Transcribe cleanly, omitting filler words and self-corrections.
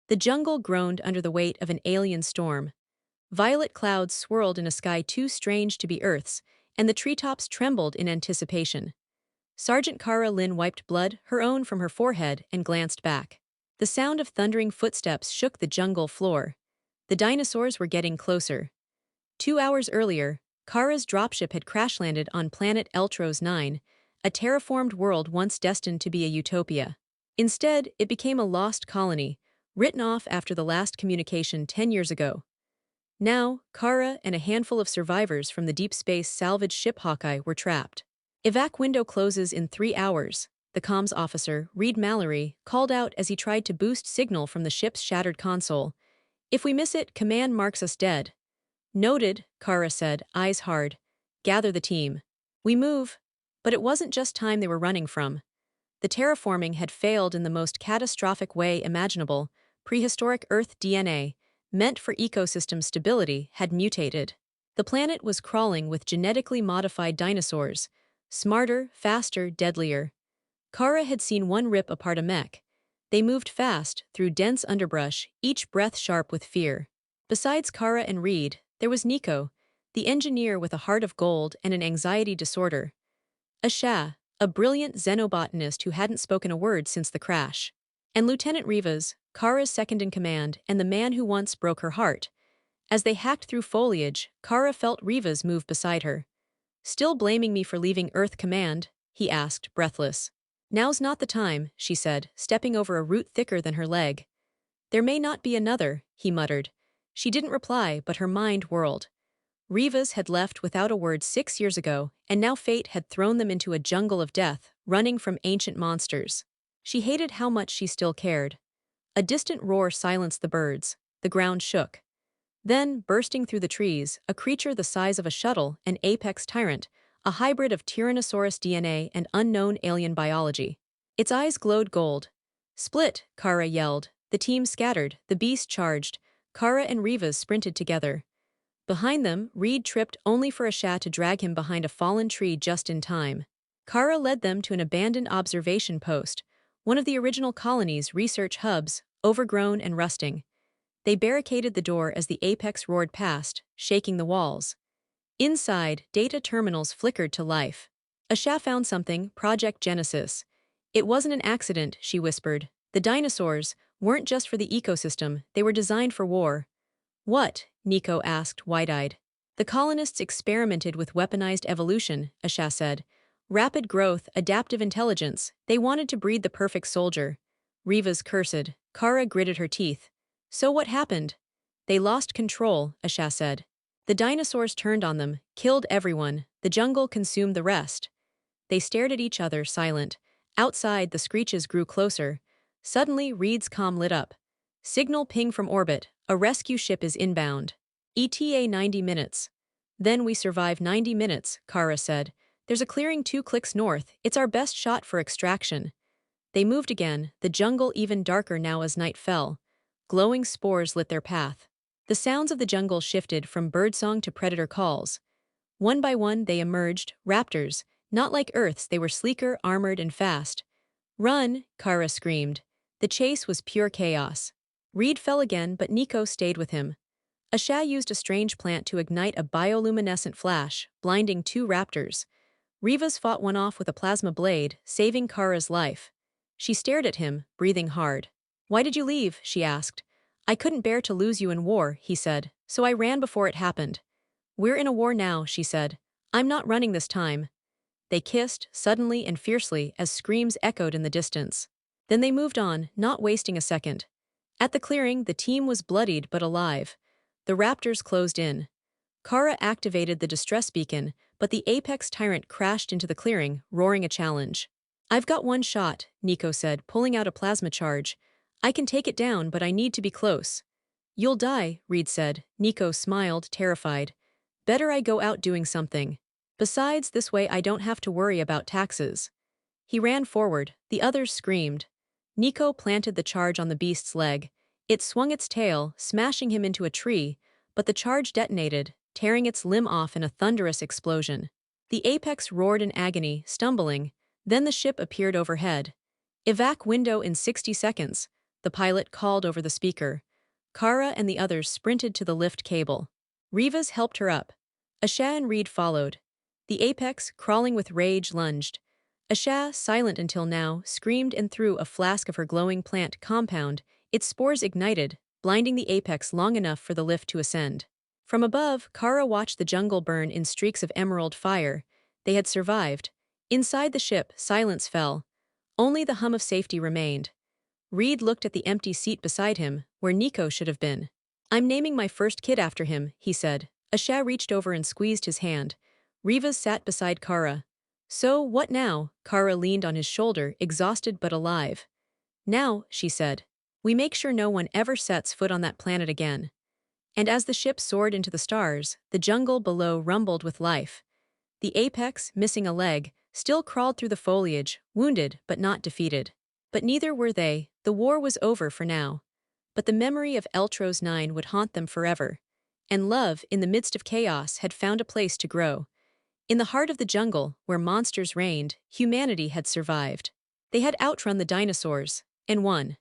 The jungle groaned under the weight of an alien storm. Violet clouds swirled in a sky too strange to be Earth's, and the treetops trembled in anticipation. Sergeant Kara Lynn wiped blood, her own, from her forehead and glanced back. The sound of thundering footsteps shook the jungle floor. The dinosaurs were getting closer. 2 hours earlier, Kara's dropship had crash-landed on planet Eltros 9, a terraformed world once destined to be a utopia. Instead, it became a lost colony, written off after the last communication 10 years ago. Now, Kara and a handful of survivors from the deep space salvage ship Hawkeye were trapped. Evac window closes in 3 hours, the comms officer, Reed Mallory, called out as he tried to boost signal from the ship's shattered console. If we miss it, command marks us dead. Noted, Kara said, eyes hard. Gather the team. We move. But it wasn't just time they were running from. The terraforming had failed in the most catastrophic way imaginable. Prehistoric Earth DNA, meant for ecosystem stability, had mutated. The planet was crawling with genetically modified dinosaurs. Smarter, faster, deadlier. Kara had seen one rip apart a mech. They moved fast, through dense underbrush, each breath sharp with fear. Besides Kara and Reed, there was Nico, the engineer with a heart of gold and an anxiety disorder. Asha, a brilliant xenobotanist who hadn't spoken a word since the crash. And Lieutenant Rivas, Kara's second-in-command and the man who once broke her heart. As they hacked through foliage, Kara felt Rivas move beside her. Still blaming me for leaving Earth Command? He asked, breathless. Now's not the time, she said, stepping over a root thicker than her leg. There may not be another, he muttered. She didn't reply, but her mind whirled. Rivas had left without a word 6 years ago, and now fate had thrown them into a jungle of death, running from ancient monsters. She hated how much she still cared. A distant roar silenced the birds. The ground shook. Then, bursting through the trees, a creature the size of a shuttle, an apex tyrant, a hybrid of Tyrannosaurus DNA and unknown alien biology. Its eyes glowed gold. Split, Kara yelled. The team scattered, the beast charged. Kara and Rivas sprinted together. Behind them, Reed tripped only for Asha to drag him behind a fallen tree just in time. Kara led them to an abandoned observation post, one of the original colony's research hubs, overgrown and rusting. They barricaded the door as the apex roared past, shaking the walls. Inside, data terminals flickered to life. Asha found something, Project Genesis. It wasn't an accident, she whispered. The dinosaurs weren't just for the ecosystem, they were designed for war. What? Nico asked, wide-eyed. The colonists experimented with weaponized evolution, Asha said. Rapid growth, adaptive intelligence. They wanted to breed the perfect soldier. Rivas cursed. Kara gritted her teeth. So what happened? They lost control, Asha said. The dinosaurs turned on them, killed everyone. The jungle consumed the rest. They stared at each other, silent. Outside, the screeches grew closer. Suddenly, Reed's comm lit up. Signal ping from orbit. A rescue ship is inbound. ETA 90 minutes. Then we survive 90 minutes, Kara said. There's a clearing 2 clicks north. It's our best shot for extraction. They moved again, the jungle even darker now as night fell. Glowing spores lit their path. The sounds of the jungle shifted from birdsong to predator calls. One by one they emerged, raptors. Not like Earth's, they were sleeker, armored, and fast. Run, Kara screamed. The chase was pure chaos. Reed fell again, but Nico stayed with him. Asha used a strange plant to ignite a bioluminescent flash, blinding 2 raptors. Rivas fought one off with a plasma blade, saving Kara's life. She stared at him, breathing hard. Why did you leave? She asked. I couldn't bear to lose you in war, he said, so I ran before it happened. We're in a war now, she said. I'm not running this time. They kissed, suddenly and fiercely, as screams echoed in the distance. Then they moved on, not wasting a second. At the clearing, the team was bloodied but alive. The raptors closed in. Kara activated the distress beacon, but the apex tyrant crashed into the clearing, roaring a challenge. I've got one shot, Nico said, pulling out a plasma charge. I can take it down, but I need to be close. You'll die, Reed said. Nico smiled, terrified. Better I go out doing something. Besides, this way I don't have to worry about taxes. He ran forward. The others screamed. Nico planted the charge on the beast's leg. It swung its tail, smashing him into a tree, but the charge detonated, tearing its limb off in a thunderous explosion. The apex roared in agony, stumbling. Then the ship appeared overhead. Evac window in 60 seconds. the pilot called over the speaker. Kara and the others sprinted to the lift cable. Rivas helped her up. Asha and Reed followed. The apex, crawling with rage, lunged. Asha, silent until now, screamed and threw a flask of her glowing plant compound. Its spores ignited, blinding the apex long enough for the lift to ascend. From above, Kara watched the jungle burn in streaks of emerald fire. They had survived. Inside the ship, silence fell. Only the hum of safety remained. Reed looked at the empty seat beside him, where Nico should have been. "I'm naming my first kid after him," he said. Asha reached over and squeezed his hand. Rivas sat beside Kara. "So, what now?" Kara leaned on his shoulder, exhausted but alive. "Now," she said, "we make sure no one ever sets foot on that planet again." And as the ship soared into the stars, the jungle below rumbled with life. The apex, missing a leg, still crawled through the foliage, wounded but not defeated. But neither were they. The war was over for now. But the memory of Eltros 9 would haunt them forever. And love, in the midst of chaos, had found a place to grow. In the heart of the jungle, where monsters reigned, humanity had survived. They had outrun the dinosaurs, and won.